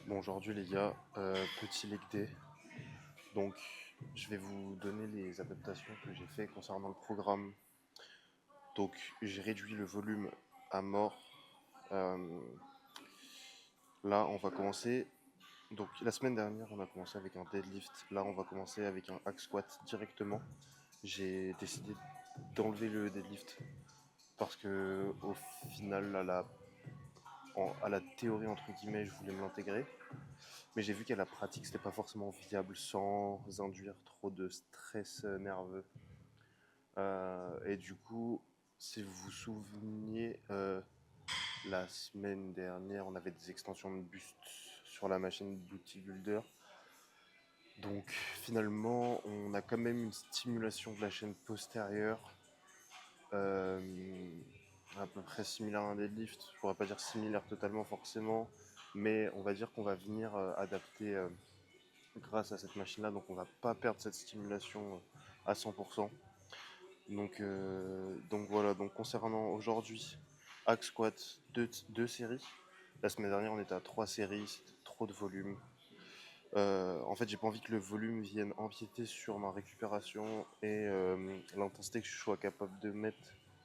Bon, aujourd'hui les gars, petit leg day. Donc, je vais vous donner les adaptations que j'ai fait concernant le programme. Donc, j'ai réduit le volume à mort. Euh, Là, on va commencer. Donc, la semaine dernière, on a commencé avec un deadlift. Là, on va commencer avec un hack squat directement. J'ai décidé d'enlever le deadlift parce que, au final, à la théorie entre guillemets, je voulais me l'intégrer. Mais j'ai vu qu'à la pratique, c'était pas forcément viable sans induire trop de stress nerveux. Et du coup, si vous vous souveniez, la semaine dernière, on avait des extensions de buste sur la machine Booty Builder. Donc finalement, on a quand même une stimulation de la chaîne postérieure euh, à peu près similaire à un deadlift. Je pourrais pas dire similaire totalement forcément, mais on va dire qu'on va venir adapter grâce à cette machine-là, donc on va pas perdre cette stimulation à 100%. Donc voilà, donc concernant aujourd'hui, hack squat 2 séries. La semaine dernière on était à 3 séries, c'était trop de volume. En fait j'ai pas envie que le volume vienne empiéter sur ma récupération et l'intensité que je sois capable de mettre,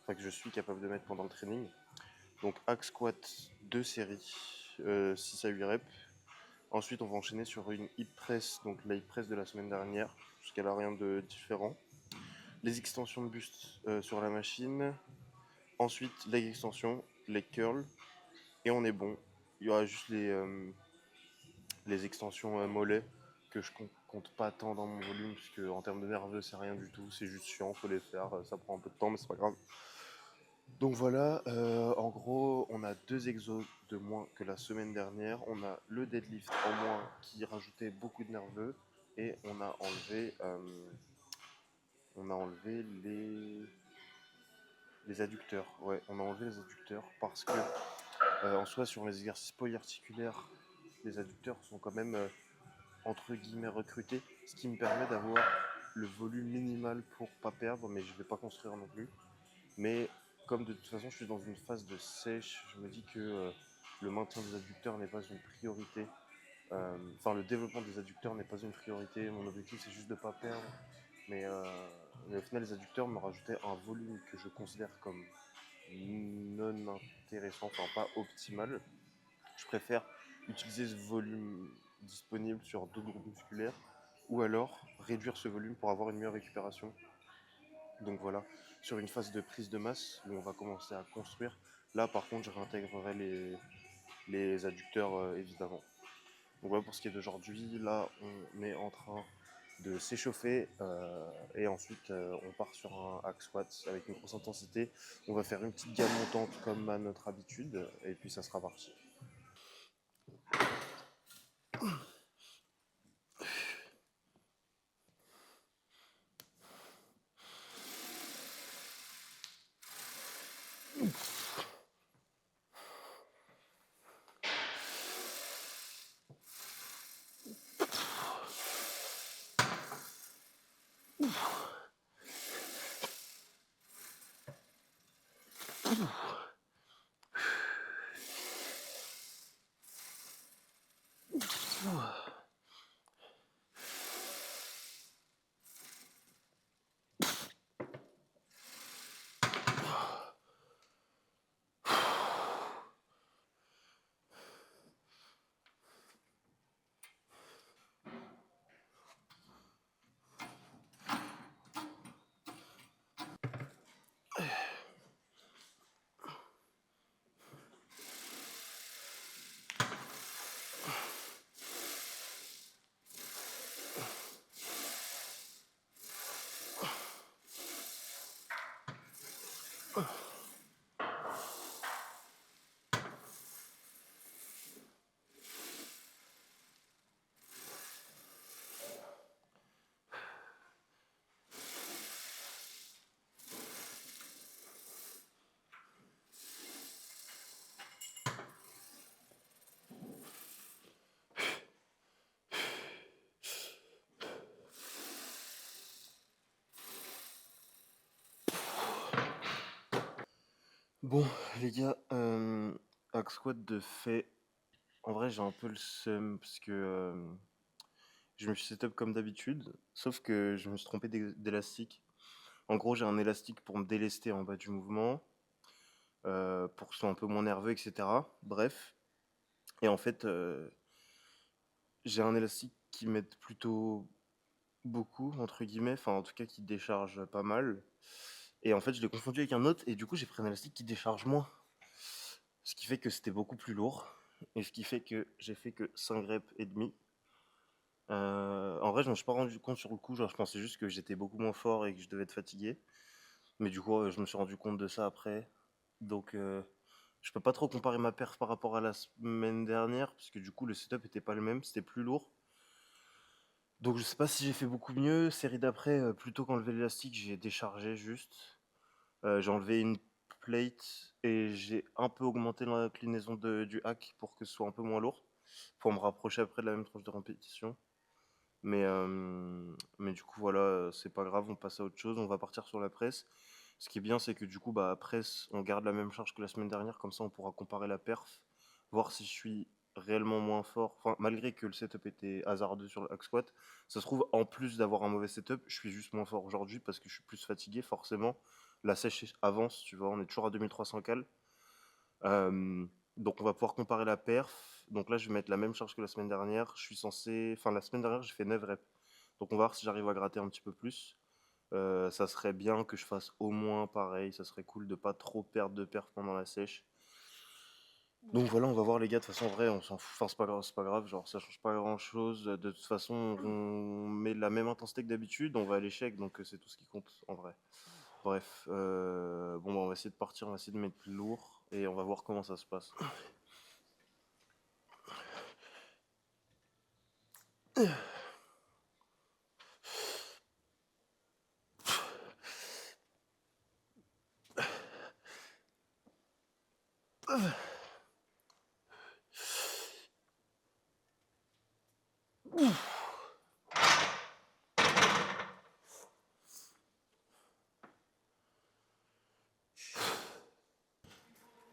enfin que je suis capable de mettre pendant le training. Donc hack squat 2 séries, 6 à 8 reps. Ensuite, on va enchaîner sur une hip press, donc la hip press de la semaine dernière, puisqu'elle n'a rien de différent. Les extensions de buste sur la machine. Ensuite, leg extension, leg curl. Et on est bon. Il y aura juste les extensions mollets que je compte pas tant dans mon volume, puisque en termes de nerveux, c'est rien du tout. C'est juste chiant, faut les faire. Ça prend un peu de temps, mais c'est pas grave. Donc voilà, en gros, on a 2 exos de moins que la semaine dernière. On a le deadlift en moins qui rajoutait beaucoup de nerveux. Et on a enlevé les adducteurs. Ouais, on a enlevé les adducteurs parce que, en soi, sur mes exercices polyarticulaires, les adducteurs sont quand même, entre guillemets, recrutés. Ce qui me permet d'avoir le volume minimal pour pas perdre, mais je vais pas construire non plus. Mais comme de toute façon je suis dans une phase de sèche, je me dis que le maintien des adducteurs n'est pas une priorité. Enfin, le développement des adducteurs n'est pas une priorité. Mon objectif, c'est juste de ne pas perdre. Mais, euh, mais au final, les adducteurs me rajoutaient un volume que je considère comme non intéressant, enfin pas optimal. Je préfère utiliser ce volume disponible sur d'autres groupes musculaires ou alors réduire ce volume pour avoir une meilleure récupération. Donc voilà, sur une phase de prise de masse où on va commencer à construire, là par contre je réintégrerai les adducteurs évidemment. Donc voilà pour ce qui est d'aujourd'hui, là on est en train de s'échauffer et ensuite on part sur un hack squat avec une grosse intensité. On va faire une petite gamme montante comme à notre habitude et puis ça sera parti. Bon les gars, hack squat de fait, en vrai, j'ai un peu le seum parce que je me suis setup comme d'habitude, sauf que je me suis trompé d'élastique. En gros, j'ai un élastique pour me délester en bas du mouvement, pour que ce soit un peu moins nerveux, etc. Bref. Et en fait, j'ai un élastique qui m'aide plutôt beaucoup, entre guillemets, enfin en tout cas qui décharge pas mal. Et en fait, je l'ai confondu avec un autre, et du coup, j'ai pris un élastique qui décharge moins. Ce qui fait que c'était beaucoup plus lourd, et ce qui fait que j'ai fait que 5 reps et demi. En vrai, je m'en suis pas rendu compte sur le coup, genre je pensais juste que j'étais beaucoup moins fort et que je devais être fatigué. Mais du coup, je me suis rendu compte de ça après. Donc, je peux pas trop comparer ma perf par rapport à la semaine dernière, parce que du coup, le setup était pas le même, c'était plus lourd. Donc, je sais pas si j'ai fait beaucoup mieux. Série d'après, plutôt qu'enlever l'élastique, j'ai déchargé juste. J'ai enlevé une plate et j'ai un peu augmenté l'inclinaison du hack pour que ce soit un peu moins lourd, pour me rapprocher après de la même tranche de répétition. Mais du coup, voilà, c'est pas grave, on passe à autre chose, on va partir sur la presse. Ce qui est bien, c'est que du coup, bah, presse, on garde la même charge que la semaine dernière, comme ça on pourra comparer la perf, voir si je suis réellement moins fort. Enfin, malgré que le setup était hasardeux sur le hack squat, ça se trouve, en plus d'avoir un mauvais setup, je suis juste moins fort aujourd'hui parce que je suis plus fatigué, forcément. La sèche avance, tu vois, on est toujours à 2300 cal. Donc on va pouvoir comparer la perf. Donc là, je vais mettre la même charge que la semaine dernière. Je suis censé. Enfin, la semaine dernière, j'ai fait 9 reps. Donc on va voir si j'arrive à gratter un petit peu plus. Ça serait bien que je fasse au moins pareil. Ça serait cool de pas trop perdre de perf pendant la sèche. Donc voilà, on va voir les gars. De toute façon, en vrai, on s'en fout. Enfin, c'est pas grave. Genre, ça change pas grand chose. De toute façon, on met la même intensité que d'habitude. On va à l'échec. Donc c'est tout ce qui compte en vrai. Bref. Bon, bah, on va essayer de partir. On va essayer de mettre lourd. Et on va voir comment ça se passe.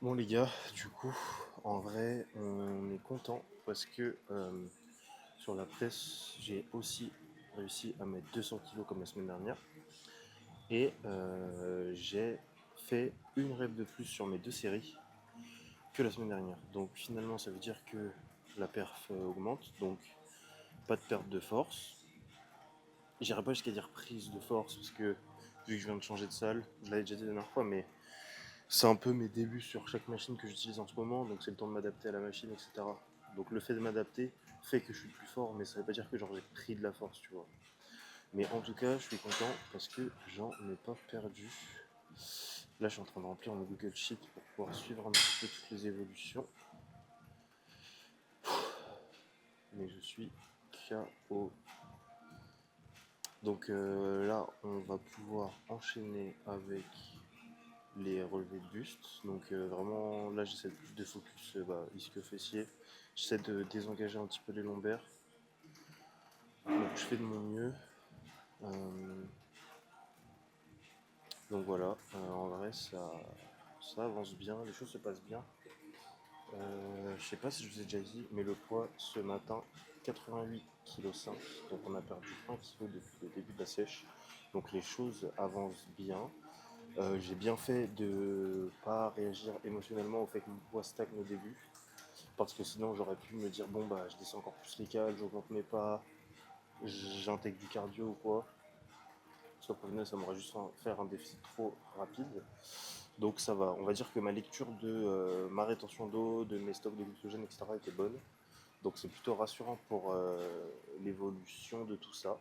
Bon les gars, du coup, en vrai, on est content parce que sur la presse, j'ai aussi réussi à mettre 200 kilos comme la semaine dernière et j'ai fait une rep de plus sur mes deux séries que la semaine dernière. Donc finalement, ça veut dire que la perf augmente, donc pas de perte de force. J'irai pas jusqu'à dire prise de force parce que vu que je viens de changer de salle, je l'avais déjà dit la dernière fois, mais c'est un peu mes débuts sur chaque machine que j'utilise en ce moment, donc c'est le temps de m'adapter à la machine, etc. Donc le fait de m'adapter fait que je suis plus fort, mais ça veut pas dire que genre j'ai pris de la force, tu vois. Mais en tout cas, je suis content parce que j'en ai pas perdu. Là, je suis en train de remplir mon Google Sheet pour pouvoir suivre un petit peu toutes les évolutions. Mais je suis KO. Donc là, on va pouvoir enchaîner avec les relevés de buste. Donc vraiment, là, j'essaie plus de focus ischio-fessier. J'essaie de désengager un petit peu les lombaires. Donc je fais de mon mieux. Euh, donc voilà, en vrai, ça avance bien, les choses se passent bien. Je sais pas si je vous ai déjà dit, mais le poids ce matin, 88,5 kg. Donc on a perdu 1 kg depuis le début de la sèche. Donc les choses avancent bien. J'ai bien fait de pas réagir émotionnellement au fait que mon poids stagne au début. Parce que sinon j'aurais pu me dire bon bah je descends encore plus les cales, j'augmente mes pas, j'intègre du cardio ou quoi. Sauf qu'au final ça m'aurait juste fait faire un déficit trop rapide. Donc ça va, on va dire que ma lecture de ma rétention d'eau, de mes stocks de glycogène, etc. était bonne. Donc c'est plutôt rassurant pour l'évolution de tout ça.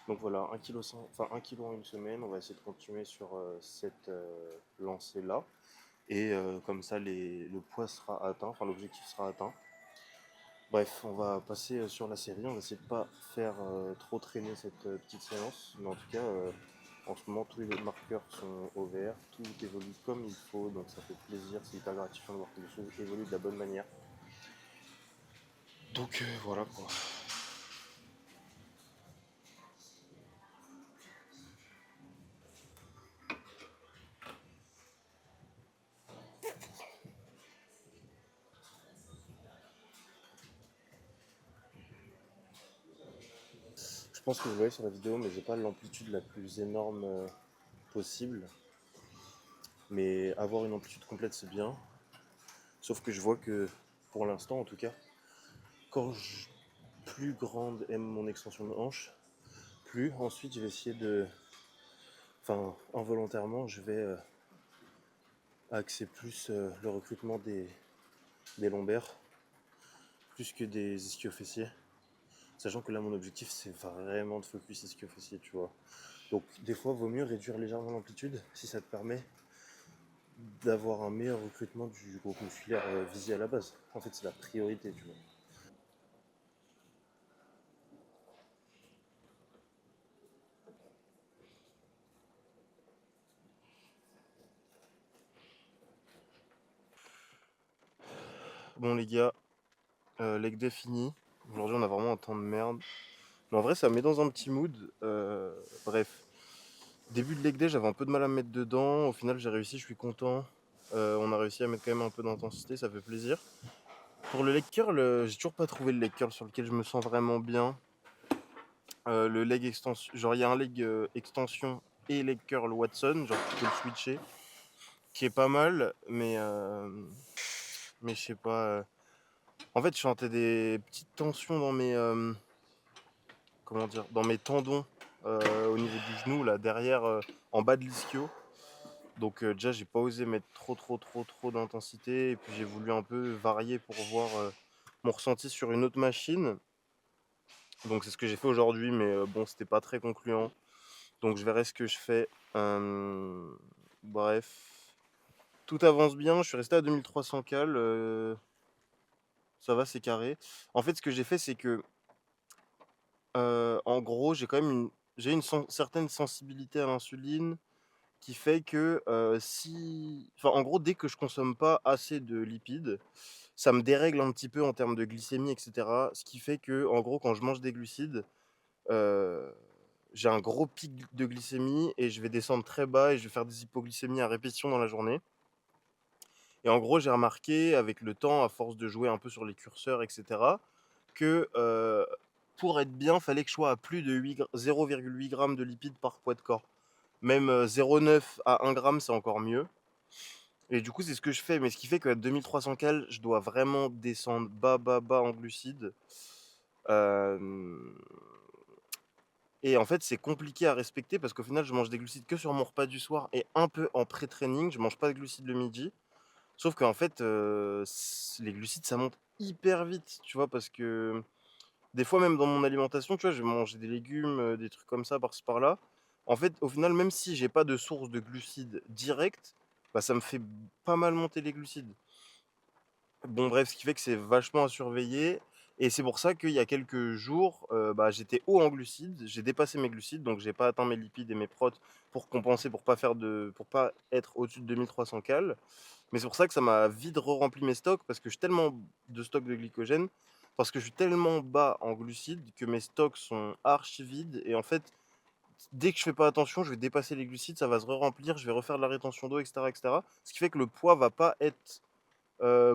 Donc voilà, 1 kg en une semaine, on va essayer de continuer sur cette lancée-là. Et comme ça, le poids sera atteint, enfin l'objectif sera atteint. Bref, on va passer sur la série, on va essayer de pas faire trop traîner cette petite séance. Mais en tout cas, en ce moment, tous les marqueurs sont au vert, tout évolue comme il faut, donc ça fait plaisir, c'est hyper gratifiant de voir que les choses évoluent de la bonne manière. Donc voilà quoi. pense que vous voyez sur la vidéo, mais j'ai pas l'amplitude la plus énorme possible. Mais avoir une amplitude complète, c'est bien. Sauf que je vois que, pour l'instant en tout cas, quand plus grande est mon extension de hanche, plus ensuite je vais essayer de... Enfin, involontairement, je vais axer plus le recrutement des lombaires, plus que des ischio-fessiers. Sachant que là, mon objectif, c'est vraiment de focus ischio-fessier, tu vois. Donc, des fois, vaut mieux réduire légèrement l'amplitude si ça te permet d'avoir un meilleur recrutement du groupe musculaire visé à la base. En fait, c'est la priorité, tu vois. Bon, les gars, leg day fini. Aujourd'hui, on a vraiment un temps de merde. Mais en vrai, ça me met dans un petit mood. Bref. Début de leg day, j'avais un peu de mal à me mettre dedans. Au final, j'ai réussi, je suis content. On a réussi à mettre quand même un peu d'intensité, ça fait plaisir. Pour le leg curl, j'ai toujours pas trouvé le leg curl sur lequel je me sens vraiment bien. Le leg extension, genre il y a un leg extension et leg curl Watson, genre tu peux le switcher, qui est pas mal, mais je sais pas. En fait, je sentais des petites tensions dans mes comment dire, dans mes tendons au niveau du genou là derrière, en bas de l'ischio. Donc déjà j'ai pas osé mettre trop d'intensité et puis j'ai voulu un peu varier pour voir mon ressenti sur une autre machine. Donc c'est ce que j'ai fait aujourd'hui, mais bon c'était pas très concluant. Donc je verrai ce que je fais. Bref. Tout avance bien, je suis resté à 2300 cal. Ça va, c'est carré. En fait, ce que j'ai fait, c'est que, en gros, j'ai quand même certaine sensibilité à l'insuline qui fait que si. Enfin, en gros, dès que je consomme pas assez de lipides, ça me dérègle un petit peu en termes de glycémie, etc. Ce qui fait que, en gros, quand je mange des glucides, euh, j'ai un gros pic de glycémie et je vais descendre très bas et je vais faire des hypoglycémies à répétition dans la journée. Et en gros, j'ai remarqué avec le temps, à force de jouer un peu sur les curseurs, etc., que pour être bien, fallait que je sois à plus de 0,8 g de lipides par poids de corps. Même 0,9 à 1 g, c'est encore mieux. Et du coup, c'est ce que je fais. Mais ce qui fait qu'à 2300 cal, je dois vraiment descendre bas en glucides. Euh, Et en fait, c'est compliqué à respecter parce qu'au final, je mange des glucides que sur mon repas du soir et un peu en pré-training. Je mange pas de glucides le midi. Sauf qu'en fait, les glucides, ça monte hyper vite, tu vois, parce que des fois, même dans mon alimentation, tu vois, je vais manger des légumes, des trucs comme ça, par-ci par-là. En fait, au final, même si j'ai pas de source de glucides directe, bah, ça me fait pas mal monter les glucides. Bon, bref, ce qui fait que c'est vachement à surveiller. Et c'est pour ça qu'il y a quelques jours, bah, j'étais haut en glucides, j'ai dépassé mes glucides, donc j'ai pas atteint mes lipides et mes protes pour compenser, pour pas être au-dessus de 2300 cal. Mais c'est pour ça que ça m'a vite re-rempli mes stocks, parce que j'ai tellement de stocks de glycogène, parce que je suis tellement bas en glucides que mes stocks sont archi vides. Et en fait, dès que je fais pas attention, je vais dépasser les glucides, ça va se re-remplir, je vais refaire de la rétention d'eau, etc., etc. Ce qui fait que le poids va pas être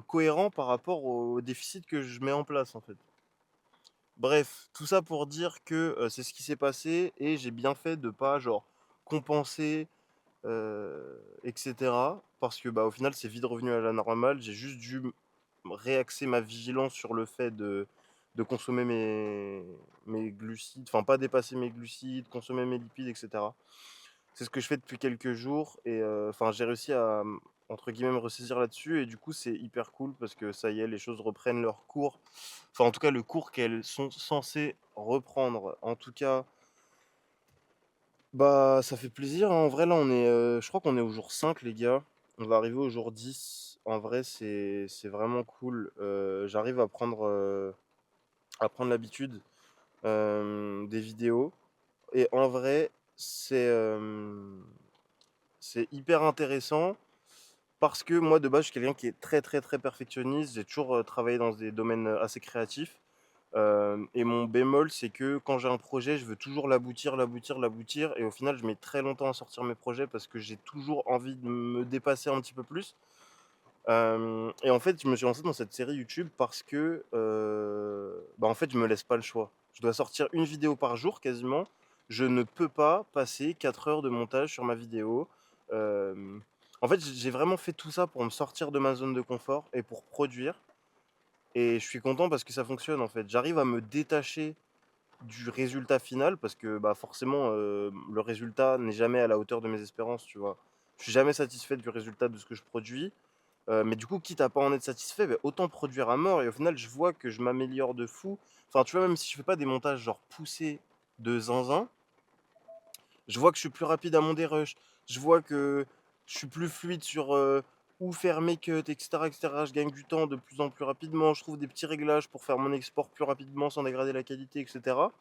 cohérent par rapport au déficit que je mets en place en fait. Bref, tout ça pour dire que c'est ce qui s'est passé et j'ai bien fait de pas genre compenser, etc. Parce que bah au final c'est vite revenu à la normale. J'ai juste dû réaxer ma vigilance sur le fait de consommer mes glucides, enfin pas dépasser mes glucides, consommer mes lipides, etc. C'est ce que je fais depuis quelques jours et enfin j'ai réussi à entre guillemets me ressaisir là-dessus et du coup c'est hyper cool parce que ça y est, les choses reprennent leur cours. Enfin en tout cas le cours qu'elles sont censées reprendre. En tout cas, bah ça fait plaisir, hein. En vrai là on est je crois qu'on est au jour 5 les gars. On va arriver au jour 10. En vrai c'est vraiment cool. J'arrive à prendre l'habitude des vidéos et en vrai c'est hyper intéressant. Parce que moi, de base, je suis quelqu'un qui est très perfectionniste. J'ai toujours travaillé dans des domaines assez créatifs. Et mon bémol, c'est que quand j'ai un projet, je veux toujours l'aboutir. Et au final, je mets très longtemps à sortir mes projets parce que j'ai toujours envie de me dépasser un petit peu plus. Et en fait, je me suis lancé dans cette série YouTube parce que, bah, en fait, je me laisse pas le choix. Je dois sortir une vidéo par jour quasiment. Je ne peux pas passer 4 heures de montage sur ma vidéo. Hem, En fait, j'ai vraiment fait tout ça pour me sortir de ma zone de confort et pour produire et je suis content parce que ça fonctionne, en fait. J'arrive à me détacher du résultat final parce que, bah, forcément, le résultat n'est jamais à la hauteur de mes espérances, tu vois? Je suis jamais satisfait du résultat de ce que je produis. Mais du coup, quitte à pas en être satisfait, bah, autant produire à mort et au final, je vois que je m'améliore de fou. Enfin, tu vois, même si je fais pas des montages genre poussés de zinzin, je vois que je suis plus rapide à mon dérush. Je vois que je suis plus fluide sur, où faire mes cuts et cetera et cetera. Je gagne du temps de plus en plus rapidement. Je trouve des petits réglages pour faire mon export plus rapidement sans dégrader la qualité et cetera.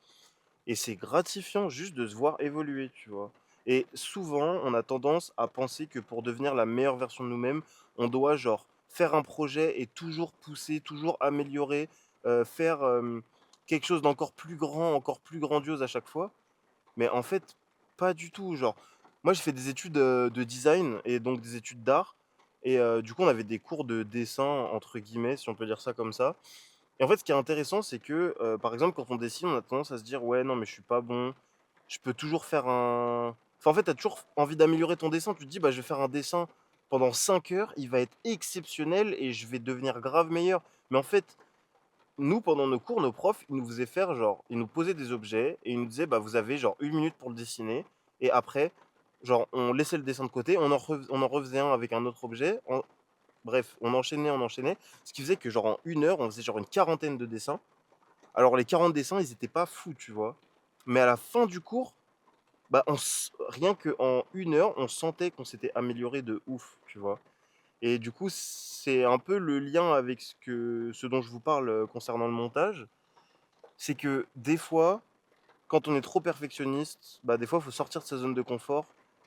Et c'est gratifiant juste de se voir évoluer, tu vois? Et souvent, on a tendance à penser que pour devenir la meilleure version de nous-mêmes, on doit genre faire un projet et toujours pousser, toujours améliorer, faire, quelque chose d'encore plus grand, encore plus grandiose à chaque fois. Mais en fait, pas du tout. Genre, moi j'ai fait des études, de design et donc des études d'art et du coup, on avait des cours de «dessin» entre guillemets, si on peut dire ça comme ça. Et en fait, ce qui est intéressant, c'est que, par exemple, quand on dessine, on a tendance à se dire: «Ouais, non, mais je suis pas bon, je peux toujours faire un» enfin, en fait, tu as toujours envie d'améliorer ton dessin. Tu te dis: «Bah, je vais faire un dessin pendant 5 heures, il va être exceptionnel et je vais devenir grave meilleur». Mais en fait, nous, pendant nos cours, nos profs, ils nous faisaient faire genre ils nous posaient des objets et ils nous disaient: «Bah, vous avez genre 1 minute pour le dessiner» et après, genre, on laissait le dessin de côté, on en refaisait un avec un autre objet, bref, on enchaînait, ce qui faisait que genre en 1 heure, on faisait genre une quarantaine de dessins. Alors les 40 dessins, ils étaient pas fous, tu vois? Mais à la fin du cours, bah, rien qu'en 1 heure, on sentait qu'on s'était amélioré de ouf, tu vois? Et du coup, c'est un peu le lien avec ce dont je vous parle, concernant le montage. C'est que des fois, quand on est trop perfectionniste, bah, des fois, il faut sortir de sa zone de confort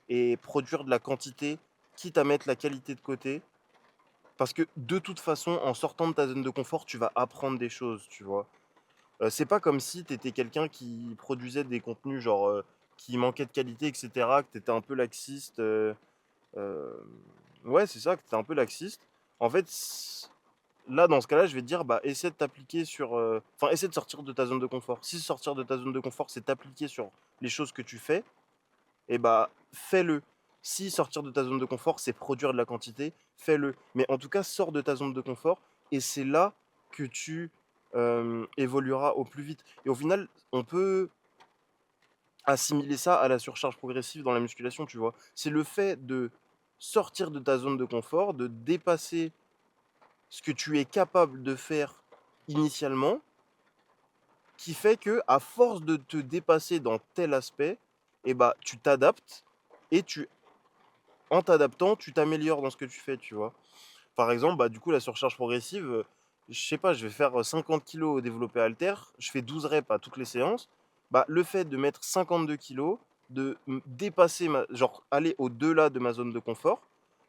et produire de la quantité, quitte à mettre la qualité de côté. Parce que de toute façon, en sortant de ta zone de confort, tu vas apprendre des choses, tu vois? C'est pas comme si tu étais quelqu'un qui produisait des contenus genre, qui manquaient de qualité et cetera, que tu étais un peu laxiste, hem, ouais, c'est ça, que tu étais un peu laxiste. En fait, là, dans ce cas-là, je vais te dire: «Bah, essaie de t'appliquer sur, enfin, essaie de sortir de ta zone de confort». Si sortir de ta zone de confort, c'est t'appliquer sur les choses que tu fais et bah, fais-le. Si sortir de ta zone de confort, c'est produire de la quantité, fais-le. Mais en tout cas, sors de ta zone de confort et c'est là que tu, évolueras au plus vite. Et au final, on peut assimiler ça à la surcharge progressive dans la musculation, tu vois? C'est le fait de sortir de ta zone de confort, de dépasser ce que tu es capable de faire initialement, qui fait que à force de te dépasser dans tel aspect et bah, tu t'adaptes et tu en t'adaptant, tu t'améliores dans ce que tu fais, tu vois? Par exemple, bah, du coup, la surcharge progressive, je sais pas, je vais faire, 50 kilos au développé halter, je fais 12 reps à toutes les séances. Bah, le fait de mettre 52 kilos, de dépasser ma genre aller au-delà de ma zone de confort,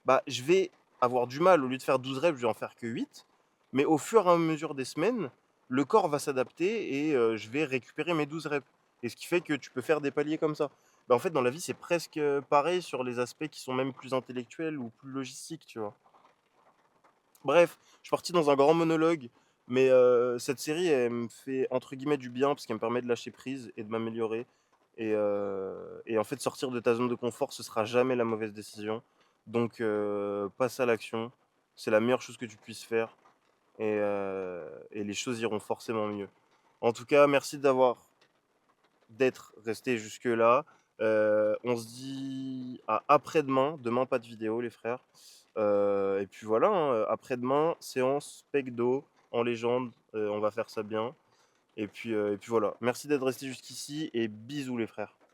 bah, je vais avoir du mal. Au lieu de faire 12 reps, je vais en faire que 8. Mais au fur et à mesure des semaines, le corps va s'adapter et je vais récupérer mes 12 reps. Et ce qui fait que tu peux faire des paliers comme ça. Bah, en fait, dans la vie, c'est presque, pareil sur les aspects qui sont même plus intellectuels ou plus logistiques, tu vois? Bref, je suis parti dans un grand monologue, mais cette série, elle me fait entre guillemets «du bien» parce qu'elle me permet de lâcher prise et de m'améliorer et en fait, sortir de ta zone de confort, ce sera jamais la mauvaise décision. Donc passe à l'action, c'est la meilleure chose que tu puisses faire et les choses iront forcément mieux. En tout cas, merci d'être resté jusque-là. On se dit à après-demain. Demain, pas de vidéo, les frères. Et puis voilà, hein, après-demain, séance pec-dos en légende. On va faire ça bien. Et puis voilà. Merci d'être resté jusqu'ici et bisous, les frères.